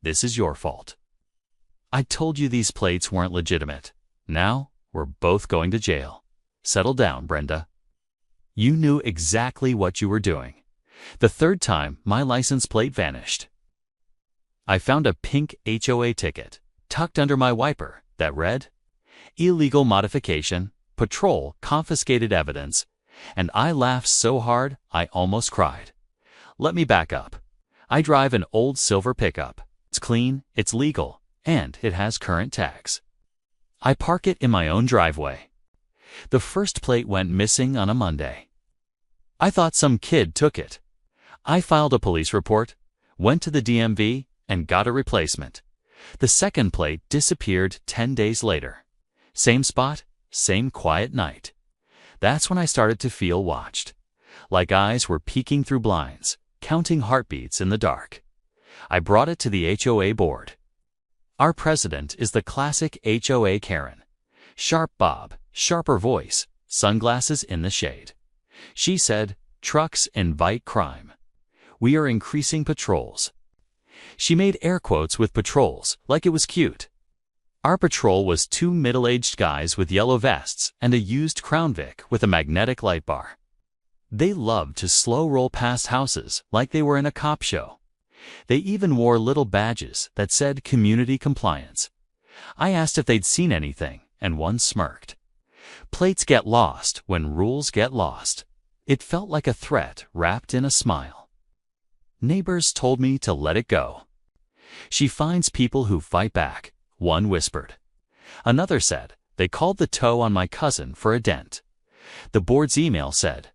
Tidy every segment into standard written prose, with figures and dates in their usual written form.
This is your fault. I told you these plates weren't legitimate. Now, we're both going to jail. Settle down, Brenda. You knew exactly what you were doing. The third time, my license plate vanished. I found a pink HOA ticket tucked under my wiper that read, "Illegal modification, patrol confiscated evidence," and I laughed so hard I almost cried. Let me back up. I drive an old silver pickup. It's clean, it's legal, and it has current tags. I park it in my own driveway. The first plate went missing on a Monday. I thought some kid took it. I filed a police report, went to the DMV, and got a replacement. The second plate disappeared 10 days later. Same spot, same quiet night. That's when I started to feel watched. Like eyes were peeking through blinds, counting heartbeats in the dark. I brought it to the HOA board. Our president is the classic HOA Karen. Sharp bob, sharper voice, sunglasses in the shade. She said, "Trucks invite crime. We are increasing patrols." She made air quotes with patrols, like it was cute. Our patrol was 2 middle-aged guys with yellow vests and a used Crown Vic with a magnetic light bar. They loved to slow roll past houses like they were in a cop show. They even wore little badges that said community compliance. I asked if they'd seen anything, and one smirked. Plates get lost when rules get lost. It felt like a threat wrapped in a smile. Neighbors told me to let it go. She finds people who fight back, one whispered. Another said they called the tow on my cousin for a dent. The board's email said,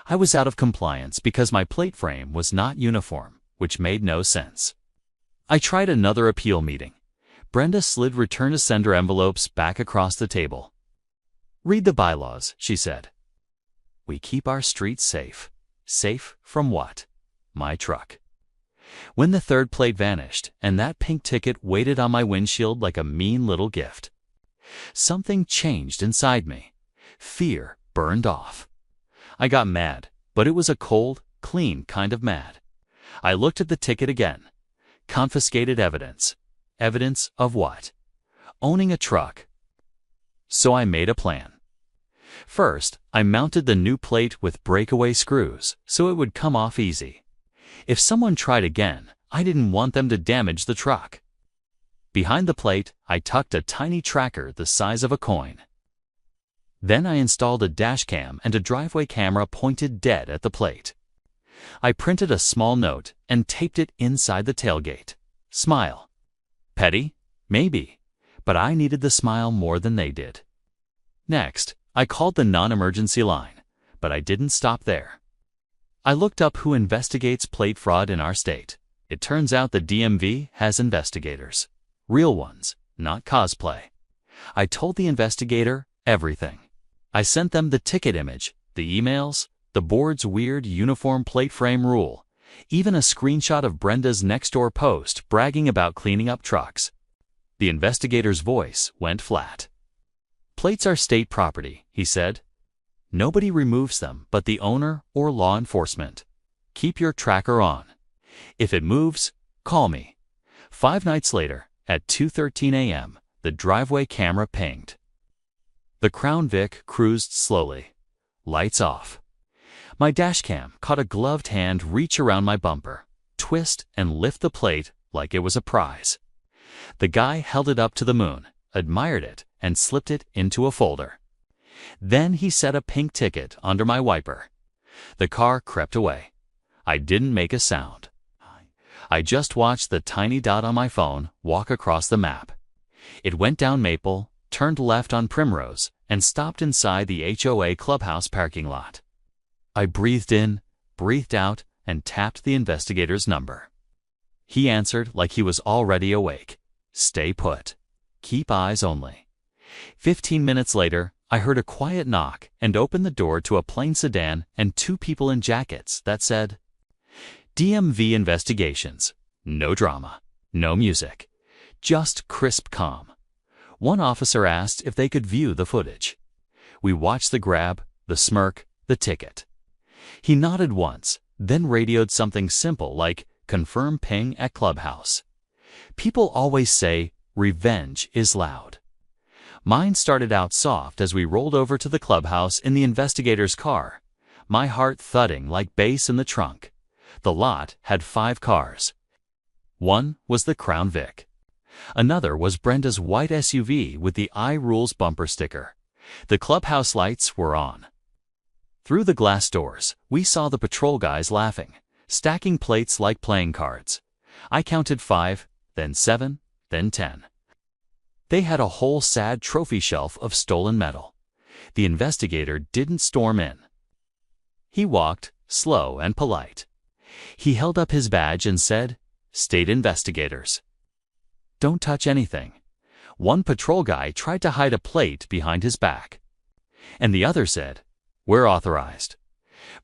I was out of compliance because my plate frame was not uniform, which made no sense. I tried another appeal meeting. Brenda slid return-to-sender envelopes back across the table. Read the bylaws, she said. We keep our streets safe. Safe from what? My truck. When the third plate vanished and that pink ticket waited on my windshield like a mean little gift, something changed inside me. Fear burned off. I got mad, but it was a cold, clean kind of mad. I looked at the ticket again. Confiscated evidence. Evidence of what? Owning a truck. So I made a plan. First, I mounted the new plate with breakaway screws so it would come off easy. If someone tried again, I didn't want them to damage the truck. Behind the plate, I tucked a tiny tracker the size of a coin. Then I installed a dash cam and a driveway camera pointed dead at the plate. I printed a small note and taped it inside the tailgate. Smile. Petty? Maybe. But I needed the smile more than they did. Next, I called the non-emergency line, but I didn't stop there. I looked up who investigates plate fraud in our state. It turns out the DMV has investigators. Real ones, not cosplay. I told the investigator everything. I sent them the ticket image, the emails, the board's weird uniform plate frame rule, even a screenshot of Brenda's next-door post bragging about cleaning up trucks. The investigator's voice went flat. Plates are state property, he said. Nobody removes them but the owner or law enforcement. Keep your tracker on. If it moves, call me. 5 nights later, at 2:13 a.m., the driveway camera pinged. The Crown Vic cruised slowly. Lights off. My dashcam caught a gloved hand reach around my bumper, twist and lift the plate like it was a prize. The guy held it up to the moon, admired it, and slipped it into a folder. Then he set a pink ticket under my wiper. The car crept away. I didn't make a sound. I just watched the tiny dot on my phone walk across the map. It went down Maple, turned left on Primrose, and stopped inside the HOA clubhouse parking lot. I breathed in, breathed out, and tapped the investigator's number. He answered like he was already awake. Stay put. Keep eyes only. 15 minutes later, I heard a quiet knock and opened the door to a plain sedan and 2 people in jackets that said, DMV investigations. No drama. No music. Just crisp calm. One officer asked if they could view the footage. We watched the grab, the smirk, the ticket. He nodded once, then radioed something simple like, confirm ping at clubhouse. People always say, revenge is loud. Mine started out soft as we rolled over to the clubhouse in the investigator's car, my heart thudding like bass in the trunk. The lot had 5 cars. One was the Crown Vic. Another was Brenda's white SUV with the I Rules bumper sticker. The clubhouse lights were on. Through the glass doors, we saw the patrol guys laughing, stacking plates like playing cards. I counted 5, then 7, then 10. They had a whole sad trophy shelf of stolen metal. The investigator didn't storm in. He walked, slow and polite. He held up his badge and said, "State investigators. Don't touch anything." One patrol guy tried to hide a plate behind his back. And the other said, "We're authorized."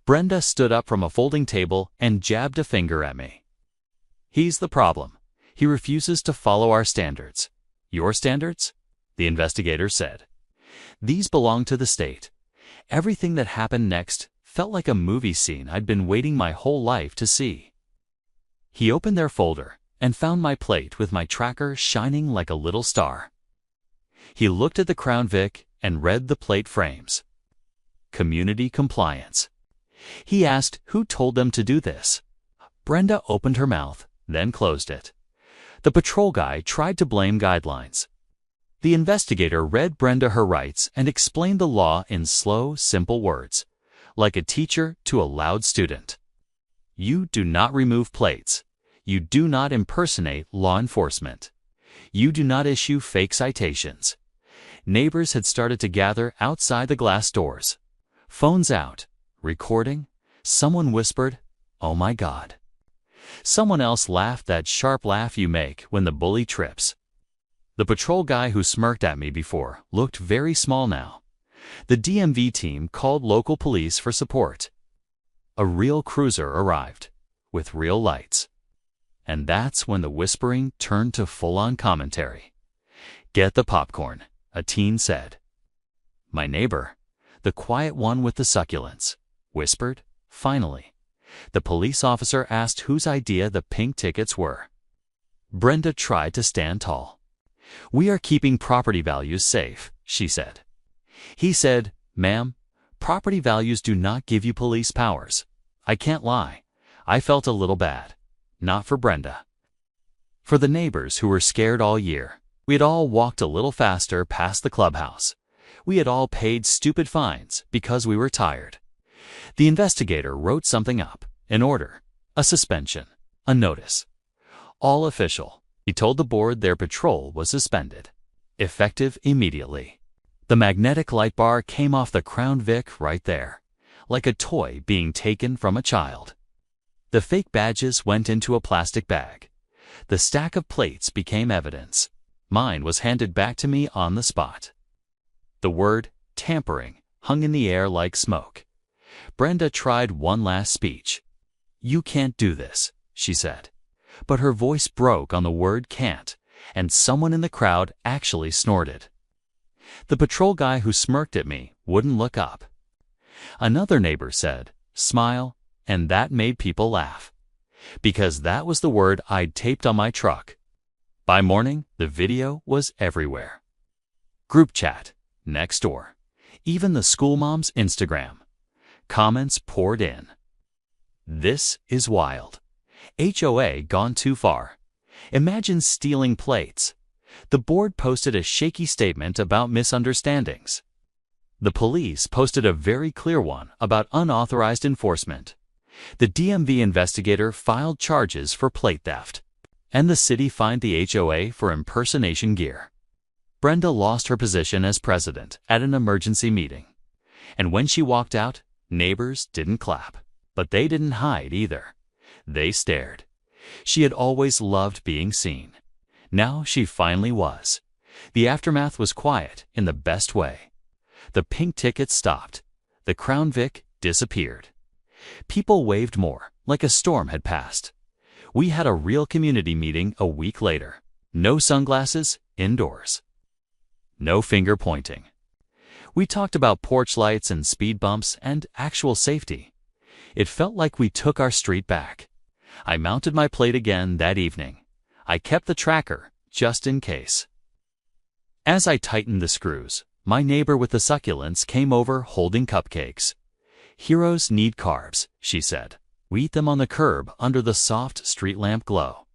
Brenda stood up from a folding table and jabbed a finger at me. "He's the problem. He refuses to follow our standards." "Your standards?" the investigator said. "These belong to the state." Everything that happened next felt like a movie scene I'd been waiting my whole life to see. He opened their folder and found my plate with my tracker shining like a little star. He looked at the Crown Vic and read the plate frames. Community compliance. He asked who told them to do this. Brenda opened her mouth, then closed it. The patrol guy tried to blame guidelines. The investigator read Brenda her rights and explained the law in slow, simple words, like a teacher to a loud student. You do not remove plates. You do not impersonate law enforcement. You do not issue fake citations. Neighbors had started to gather outside the glass doors. Phones out, recording. Someone whispered, "Oh my God." Someone else laughed that sharp laugh you make when the bully trips. The patrol guy who smirked at me before looked very small now. The DMV team called local police for support. A real cruiser arrived, with real lights. And that's when the whispering turned to full-on commentary. "Get the popcorn," a teen said. My neighbor, the quiet one with the succulents, whispered, "Finally." The police officer asked whose idea the pink tickets were. Brenda tried to stand tall. "We are keeping property values safe," she said. He said, "Ma'am, property values do not give you police powers." I can't lie. I felt a little bad. Not for Brenda. For the neighbors who were scared all year. We had all walked a little faster past the clubhouse. We had all paid stupid fines because we were tired. The investigator wrote something up, an order, a suspension, a notice. All official. He told the board their patrol was suspended. Effective immediately. The magnetic light bar came off the Crown Vic right there, like a toy being taken from a child. The fake badges went into a plastic bag. The stack of plates became evidence. Mine was handed back to me on the spot. The word tampering hung in the air like smoke. Brenda tried one last speech. "You can't do this," she said. But her voice broke on the word can't, and someone in the crowd actually snorted. The patrol guy who smirked at me wouldn't look up. Another neighbor said, "Smile," and that made people laugh. Because that was the word I'd taped on my truck. By morning, the video was everywhere. Group chat, next door. Even the school mom's Instagram. Comments poured in. "This is wild. HOA gone too far. Imagine stealing plates." The board posted a shaky statement about misunderstandings. The police posted a very clear one about unauthorized enforcement. The DMV investigator filed charges for plate theft. And the city fined the HOA for impersonation gear. Brenda lost her position as president at an emergency meeting. And when she walked out, neighbors didn't clap. But they didn't hide either. They stared. She had always loved being seen. Now she finally was. The aftermath was quiet in the best way. The pink tickets stopped. The Crown Vic disappeared. People waved more, like a storm had passed. We had a real community meeting a week later. No sunglasses, indoors. No finger pointing. We talked about porch lights and speed bumps and actual safety. It felt like we took our street back. I mounted my plate again that evening. I kept the tracker, just in case. As I tightened the screws, my neighbor with the succulents came over holding cupcakes. "Heroes need carbs," she said. "We eat them on the curb under the soft street lamp glow."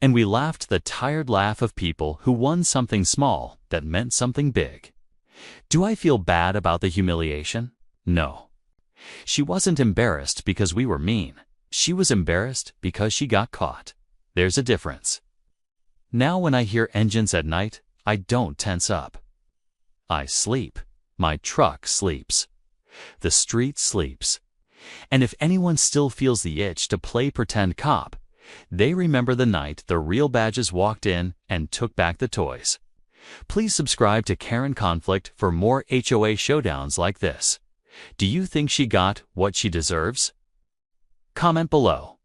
And we laughed the tired laugh of people who won something small that meant something big. Do I feel bad about the humiliation? No. She wasn't embarrassed because we were mean. She was embarrassed because she got caught. There's a difference. Now when I hear engines at night, I don't tense up. I sleep. My truck sleeps. The street sleeps. And if anyone still feels the itch to play pretend cop, they remember the night the real badges walked in and took back the toys. Please subscribe to Karen Conflict for more HOA showdowns like this. Do you think she got what she deserves? Comment below.